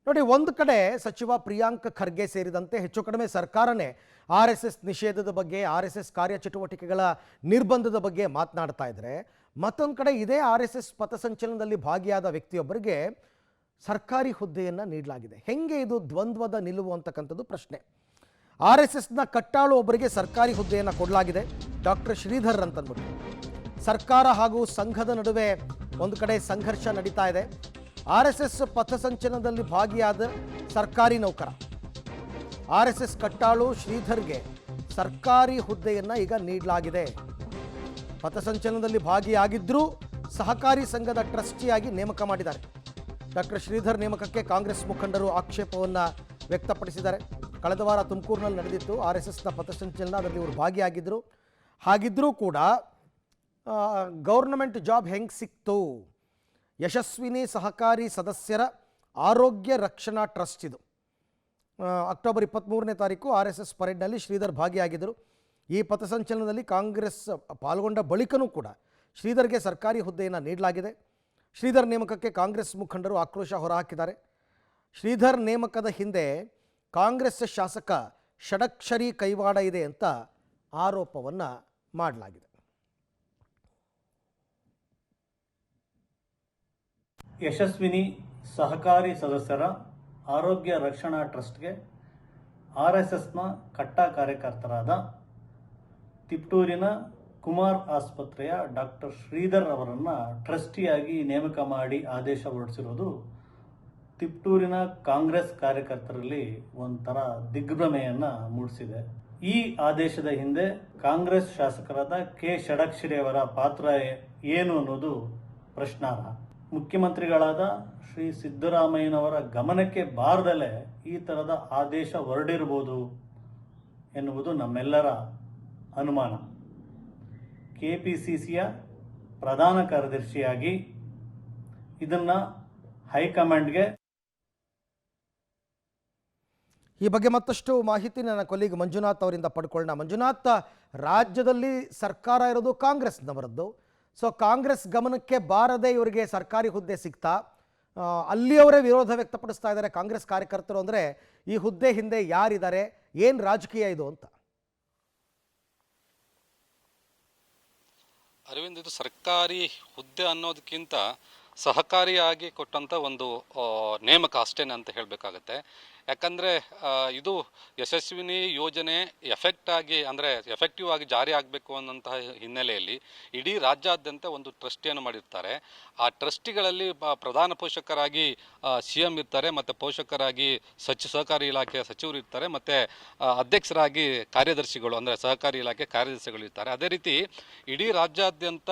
ನೋಡಿ, ಒಂದು ಕಡೆ ಸಚಿವ ಪ್ರಿಯಾಂಕ್ ಖರ್ಗೆ ಸೇರಿದಂತೆ ಹೆಚ್ಚು ಕಡಿಮೆ ಸರ್ಕಾರನೇ RSS ನಿಷೇಧದ ಬಗ್ಗೆ, RSS ಕಾರ್ಯಚಟುವಟಿಕೆಗಳ ನಿರ್ಬಂಧದ ಬಗ್ಗೆ ಮಾತನಾಡ್ತಾ ಇದ್ರೆ, ಮತ್ತೊಂದು ಕಡೆ ಇದೇ RSS ಪಥಸಂಚಲನದಲ್ಲಿ ಭಾಗಿಯಾದ ವ್ಯಕ್ತಿಯೊಬ್ಬರಿಗೆ ಸರ್ಕಾರಿ ಹುದ್ದೆಯನ್ನು ನೀಡಲಾಗಿದೆ. ಹೆಂಗೆ ಇದು ದ್ವಂದ್ವದ ನಿಲುವು ಅಂತಕ್ಕಂಥದ್ದು ಪ್ರಶ್ನೆ. RSSನ ಕಟ್ಟಾಳು ಒಬ್ಬರಿಗೆ ಸರ್ಕಾರಿ ಹುದ್ದೆಯನ್ನು ಕೊಡಲಾಗಿದೆ, ಡಾಕ್ಟರ್ ಶ್ರೀಧರ್ ಅಂತಂದ್ಬಿಟ್ಟು. ಸರ್ಕಾರ ಹಾಗೂ ಸಂಘದ ನಡುವೆ ಒಂದು ಕಡೆ ಸಂಘರ್ಷ ನಡೀತಾ ಇದೆ. RSS ಪಥಸಂಚಲನದಲ್ಲಿ ಭಾಗಿಯಾದ ಸರ್ಕಾರಿ ನೌಕರ RSS ಕಟ್ಟಾಳು ಶ್ರೀಧರ್ಗೆ ಸರ್ಕಾರಿ ಹುದ್ದೆಯನ್ನು ಈಗ ನೀಡಲಾಗಿದೆ. ಪಥಸಂಚಲನದಲ್ಲಿ ಭಾಗಿಯಾಗಿದ್ದರೂ ಸಹಕಾರಿ ಸಂಘದ ಟ್ರಸ್ಟಿಯಾಗಿ ನೇಮಕ ಮಾಡಿದ್ದಾರೆ. ಡಾಕ್ಟರ್ ಶ್ರೀಧರ್ ನೇಮಕಕ್ಕೆ ಕಾಂಗ್ರೆಸ್ ಮುಖಂಡರು ಆಕ್ಷೇಪವನ್ನು ವ್ಯಕ್ತಪಡಿಸಿದ್ದಾರೆ. ಕಳೆದ ವಾರ ತುಮಕೂರಿನಲ್ಲಿ ನಡೆದಿತ್ತು RSSನ ಪಥಸಂಚಲನ, ಅದರಲ್ಲಿ ಇವರು ಭಾಗಿಯಾಗಿದ್ದರು. ಹಾಗಿದ್ದರೂ ಕೂಡ ಗೌರ್ನಮೆಂಟ್ ಜಾಬ್ ಹೆಂಗೆ ಸಿಕ್ತು? ಯಶಸ್ವಿನಿ ಸಹಕಾರಿ ಸದಸ್ಯರ ಆರೋಗ್ಯ ರಕ್ಷಣಾ ಟ್ರಸ್ಟ್ ಇದು. ಅಕ್ಟೋಬರ್ 23ನೇ ತಾರೀಕು RSS ಪರೇಡ್ನಲ್ಲಿ ಶ್ರೀಧರ್ ಭಾಗಿಯಾಗಿದ್ದರು. ಈ ಪಥಸಂಚಲನದಲ್ಲಿ ಕಾಂಗ್ರೆಸ್ ಪಾಲ್ಗೊಂಡ ಬಳಿಕನೂ ಕೂಡ ಶ್ರೀಧರ್ಗೆ ಸರ್ಕಾರಿ ಹುದ್ದೆಯನ್ನು ನೀಡಲಾಗಿದೆ. ಶ್ರೀಧರ್ ನೇಮಕಕ್ಕೆ ಕಾಂಗ್ರೆಸ್ ಮುಖಂಡರು ಆಕ್ರೋಶ ಹೊರಹಾಕಿದ್ದಾರೆ. ಶ್ರೀಧರ್ ನೇಮಕದ ಹಿಂದೆ ಕಾಂಗ್ರೆಸ್ ಶಾಸಕ ಷಡಕ್ಷರಿ ಕೈವಾಡ ಇದೆ ಅಂತ ಆರೋಪವನ್ನು ಮಾಡಲಾಗಿದೆ. ಯಶಸ್ವಿನಿ ಸಹಕಾರಿ ಸದಸ್ಯರ ಆರೋಗ್ಯ ರಕ್ಷಣಾ ಟ್ರಸ್ಟ್ಗೆ RSSನ ಕಟ್ಟ ಕಾರ್ಯಕರ್ತರಾದ ತಿಪ್ಟೂರಿನ ಕುಮಾರ್ ಆಸ್ಪತ್ರೆಯ ಡಾಕ್ಟರ್ ಶ್ರೀಧರ್ ಅವರನ್ನು ಟ್ರಸ್ಟಿಯಾಗಿ ನೇಮಕ ಮಾಡಿ ಆದೇಶ ಹೊರಡಿಸಿರೋದು ತಿಪ್ಟೂರಿನ ಕಾಂಗ್ರೆಸ್ ಕಾರ್ಯಕರ್ತರಲ್ಲಿ ಒಂಥರ ದಿಗ್ಭ್ರಮೆಯನ್ನು ಮೂಡಿಸಿದೆ. ಈ ಆದೇಶದ ಹಿಂದೆ ಕಾಂಗ್ರೆಸ್ ಶಾಸಕರಾದ ಕೆ ಷಡಕ್ಷರಿ ಅವರ ಪಾತ್ರ ಏನು ಅನ್ನೋದು ಪ್ರಶ್ನಾರ್ಹ. ಮುಖ್ಯಮಂತ್ರಿಗಳಾದ ಶ್ರೀ ಸಿದ್ದರಾಮಯ್ಯನವರ ಗಮನಕ್ಕೆ ಬಾರದಲ್ಲೇ ಈ ಥರದ ಆದೇಶ ಹೊರಡಿರ್ಬೋದು ಎನ್ನುವುದು ನಮ್ಮೆಲ್ಲರ ಅನುಮಾನ. KPCCಯ ಪ್ರಧಾನ ಕಾರ್ಯದರ್ಶಿಯಾಗಿ ಇದನ್ನು ಹೈಕಮಾಂಡ್ಗೆ ಈ ಬಗ್ಗೆ ಮತ್ತಷ್ಟು ಮಾಹಿತಿ ನನ್ನ ಕೊಲೀಗ್ ಮಂಜುನಾಥ್ ಅವರಿಂದ ಪಡ್ಕೊಳ್ಳೋಣ. ಮಂಜುನಾಥ್, ರಾಜ್ಯದಲ್ಲಿ ಸರ್ಕಾರ ಇರೋದು ಕಾಂಗ್ರೆಸ್ನವರದ್ದು. ಸೊ ಕಾಂಗ್ರೆಸ್ ಗಮನಕ್ಕೆ ಬಾರದೆ ಇವರಿಗೆ ಸರ್ಕಾರಿ ಹುದ್ದೆ ಸಿಗ್ತಾ, ಅಲ್ಲಿಯವರೇ ವಿರೋಧ ವ್ಯಕ್ತಪಡಿಸ್ತಾ ಇದ್ದಾರೆ ಕಾಂಗ್ರೆಸ್ ಕಾರ್ಯಕರ್ತರು. ಅಂದರೆ ಈ ಹುದ್ದೆ ಹಿಂದೆ ಯಾರಿದ್ದಾರೆ, ಏನು ರಾಜಕೀಯ ಇದು ಅಂತ? ಅರವಿಂದ್, ಇದು ಸರ್ಕಾರಿ ಹುದ್ದೆ ಅನ್ನೋದಕ್ಕಿಂತ ಸಹಕಾರಿಯಾಗಿ ಕೊಟ್ಟಂಥ ಒಂದು ನೇಮಕ ಅಷ್ಟೇನೆ ಅಂತ ಹೇಳಬೇಕಾಗತ್ತೆ. ಯಾಕಂದರೆ ಇದು ಯಶಸ್ವಿನಿ ಯೋಜನೆ ಎಫೆಕ್ಟಿವ್ ಆಗಿ ಜಾರಿ ಆಗಬೇಕು ಅನ್ನೋಂತಹ ಹಿನ್ನೆಲೆಯಲ್ಲಿ ಇಡೀ ರಾಜ್ಯಾದ್ಯಂತ ಒಂದು ಟ್ರಸ್ಟಿಯನ್ನು ಮಾಡಿರ್ತಾರೆ. ಆ ಟ್ರಸ್ಟಿಗಳಲ್ಲಿ ಪ್ರಧಾನ ಪೋಷಕರಾಗಿ CM ಇರ್ತಾರೆ, ಮತ್ತು ಪೋಷಕರಾಗಿ ಸಹಕಾರಿ ಇಲಾಖೆಯ ಸಚಿವರು ಇರ್ತಾರೆ, ಮತ್ತು ಅಧ್ಯಕ್ಷರಾಗಿ ಕಾರ್ಯದರ್ಶಿಗಳು ಅಂದರೆ ಸಹಕಾರಿ ಇಲಾಖೆ ಕಾರ್ಯದರ್ಶಿಗಳು ಇರ್ತಾರೆ. ಅದೇ ರೀತಿ ಇಡೀ ರಾಜ್ಯಾದ್ಯಂತ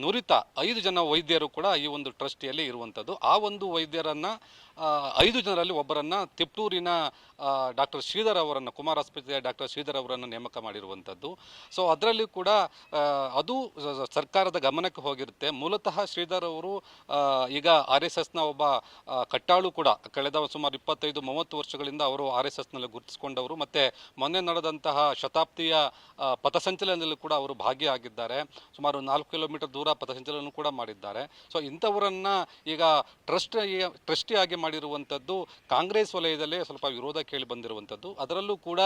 ನುರಿತ 5 ಜನ ವೈದ್ಯರು ಕೂಡ ಈ ಒಂದು ಟ್ರಸ್ಟಿಯಲ್ಲಿ ಇರುವಂಥದ್ದು. ಆ ಒಂದು ವೈದ್ಯರನ್ನು 5 ಜನರಲ್ಲಿ ಒಬ್ಬರನ್ನು ತಿಪ್ಟೂರಿನ ಡಾಕ್ಟರ್ ಶ್ರೀಧರ್ ಅವರನ್ನು, ಕುಮಾರ್ ಆಸ್ಪತ್ರೆಯ ಡಾಕ್ಟರ್ ಶ್ರೀಧರ್ ಅವರನ್ನು ನೇಮಕ ಮಾಡಿರುವಂಥದ್ದು. ಸೊ ಅದರಲ್ಲಿ ಕೂಡ ಅದು ಸರ್ಕಾರದ ಗಮನಕ್ಕೆ ಹೋಗಿರುತ್ತೆ. ಮೂಲತಃ ಶ್ರೀಧರ್ ಅವರು ಈಗ RSSನ ಒಬ್ಬ ಕಟ್ಟಾಳು ಕೂಡ. ಕಳೆದ ಸುಮಾರು 25-30 ವರ್ಷಗಳಿಂದ ಅವರು RSSನಲ್ಲಿ ಗುರುತಿಸಿಕೊಂಡವರು. ಮತ್ತು ಮೊನ್ನೆ ನಡೆದಂತಹ ಶತಾಬ್ದಿಯ ಪಥಸಂಚಲನದಲ್ಲಿ ಕೂಡ ಅವರು ಭಾಗಿಯಾಗಿದ್ದಾರೆ. ಸುಮಾರು 4 ಕಿಲೋಮೀಟರ್ ದೂರ ಪಥಸಂಚಲನ ಕೂಡ ಮಾಡಿದ್ದಾರೆ. ಸೊ ಇಂಥವರನ್ನು ಈಗ ಟ್ರಸ್ಟಿಯಾಗಿ ಮಾಡಿರುವಂಥದ್ದು ಕಾಂಗ್ರೆಸ್ ವಲಯದಲ್ಲೇ ಸ್ವಲ್ಪ ವಿರೋಧ ಕೇಳಿ ಬಂದಿರುವಂಥದ್ದು. ಅದರಲ್ಲೂ ಕೂಡ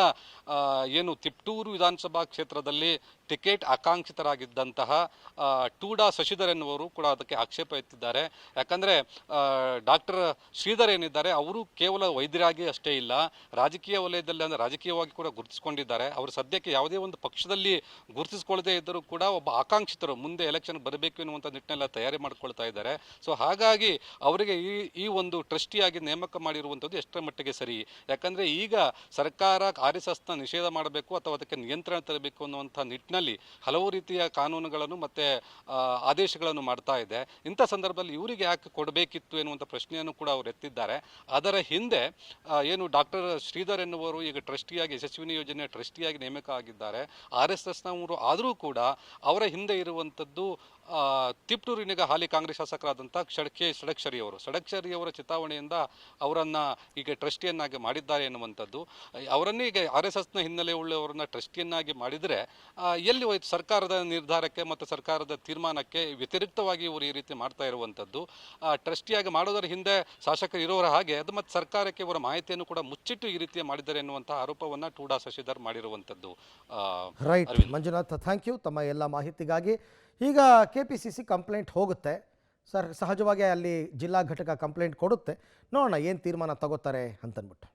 ಏನು ತಿಪ್ಟೂರು ವಿಧಾನಸಭಾ ಕ್ಷೇತ್ರದಲ್ಲಿ ಟಿಕೆಟ್ ಆಕಾಂಕ್ಷಿತರಾಗಿದ್ದಂತಹ ಟೂಡಾ ಶಶಿಧರ್ ಎನ್ನುವರು ಕೂಡ ಅದಕ್ಕೆ ಆಕ್ಷೇಪ ಎತ್ತಿದ್ದಾರೆ. ಯಾಕಂದರೆ ಡಾಕ್ಟರ್ ಶ್ರೀಧರ್ ಏನಿದ್ದಾರೆ ಅವರು ಕೇವಲ ವೈದ್ಯರಾಗಿ ಅಷ್ಟೇ ಇಲ್ಲ, ರಾಜಕೀಯ ವಲಯದಲ್ಲಿ ಅಂದರೆ ರಾಜಕೀಯವಾಗಿ ಕೂಡ ಗುರುತಿಸಿಕೊಂಡಿದ್ದಾರೆ. ಅವರು ಸದ್ಯಕ್ಕೆ ಯಾವುದೇ ಒಂದು ಪಕ್ಷದಲ್ಲಿ ಗುರುತಿಸಿಕೊಳ್ಳದೇ ಇದ್ದರೂ ಕೂಡ ಒಬ್ಬ ಆಕಾಂಕ್ಷಿತರು, ಮುಂದೆ ಎಲೆಕ್ಷನ್ ಬರಬೇಕು ಎನ್ನುವಂಥ ನಿಟ್ಟಿನೆಲ್ಲ ತಯಾರಿ ಮಾಡ್ಕೊಳ್ತಾ ಇದ್ದಾರೆ. ಸೊ ಹಾಗಾಗಿ ಅವರಿಗೆ ಈ ಒಂದು ಟ್ರಸ್ಟಿಯಾಗಿ ನೇಮಕ ಮಾಡಿರುವಂಥದ್ದು ಎಷ್ಟರ ಮಟ್ಟಿಗೆ ಸರಿ? ಯಾಕಂದರೆ ಈಗ ಸರ್ಕಾರ RSSನ ನಿಷೇಧ ಮಾಡಬೇಕು ಅಥವಾ ಅದಕ್ಕೆ ನಿಯಂತ್ರಣ ತರಬೇಕು ಅನ್ನುವಂಥ ನಿಟ್ಟಿನಲ್ಲಿ ಹಲವು ರೀತಿಯ ಕಾನೂನುಗಳನ್ನು ಮತ್ತು ಆದೇಶಗಳನ್ನು ಮಾಡ್ತಾ ಇದೆ. ಇಂಥ ಸಂದರ್ಭದಲ್ಲಿ ಇವರಿಗೆ ಯಾಕೆ ಕೊಡಬೇಕಿತ್ತು ಎನ್ನುವಂಥ ಪ್ರಶ್ನೆಯನ್ನು ಕೂಡ ಅವರು ಎತ್ತಿದ್ದಾರೆ. ಅದರ ಹಿಂದೆ ಏನು ಡಾಕ್ಟರ್ ಶ್ರೀಧರ್ ಎನ್ನುವರು ಈಗ ಟ್ರಸ್ಟಿಯಾಗಿ ಯಶಸ್ವಿನಿ ಯೋಜನೆಯ ಟ್ರಸ್ಟಿಯಾಗಿ ನೇಮಕ ಆಗಿದ್ದಾರೆ. RSSನವರು ಆದರೂ ಕೂಡ ಅವರ ಹಿಂದೆ ಇರುವಂಥದ್ದು ತಿಪ್ಟೂರಿನ ಹಾಲಿ ಕಾಂಗ್ರೆಸ್ ಶಾಸಕರಾದಂಥ ಷಡಕ್ಷರಿಯವರ ಚಿತಾವಣೆಯಿಂದ ಅವರನ್ನು ಈಗ ಟ್ರಸ್ಟಿಯನ್ನಾಗಿ ಮಾಡಿದ್ದಾರೆ ಎನ್ನುವಂಥದ್ದು. ಅವರನ್ನೇ ಈಗ RSSನ ಹಿನ್ನೆಲೆ ಉಳ್ಳವರನ್ನ ಟ್ರಸ್ಟಿಯನ್ನಾಗಿ ಮಾಡಿದರೆ ಎಲ್ಲಿ ಹೋಯ್ತು ಸರ್ಕಾರದ ನಿರ್ಧಾರಕ್ಕೆ ಮತ್ತು ಸರ್ಕಾರದ ತೀರ್ಮಾನಕ್ಕೆ ವ್ಯತಿರಿಕ್ತವಾಗಿ ಇವರು ಈ ರೀತಿ ಮಾಡ್ತಾ ಇರುವಂಥದ್ದು. ಟ್ರಸ್ಟಿಯಾಗಿ ಮಾಡೋದರ ಹಿಂದೆ ಶಾಸಕರು ಇರೋರ ಹಾಗೆ ಅದು ಮತ್ತು ಸರ್ಕಾರಕ್ಕೆ ಇವರ ಮಾಹಿತಿಯನ್ನು ಕೂಡ ಮುಚ್ಚಿಟ್ಟು ಈ ರೀತಿ ಮಾಡಿದ್ದಾರೆ ಎನ್ನುವಂಥ ಆರೋಪವನ್ನು ಟೂಡಾ ಶಶಿಧರ್ ಮಾಡಿರುವಂಥದ್ದು. ರೈಟ್ ಮಂಜುನಾಥ್, ಥ್ಯಾಂಕ್ ಯು ತಮ್ಮ ಎಲ್ಲ ಮಾಹಿತಿಗಾಗಿ. ಈಗ KPCC ಕಂಪ್ಲೇಂಟ್ ಹೋಗುತ್ತೆ ಸರ್, ಸಹಜವಾಗಿ ಅಲ್ಲಿ ಜಿಲ್ಲಾ ಘಟಕ ಕಂಪ್ಲೇಂಟ್ ಕೊಡುತ್ತೆ, ನೋಡೋಣ ಏನು ತೀರ್ಮಾನ ತಗೋತಾರೆ ಅಂತನ್ಬಿಟ್ಟು.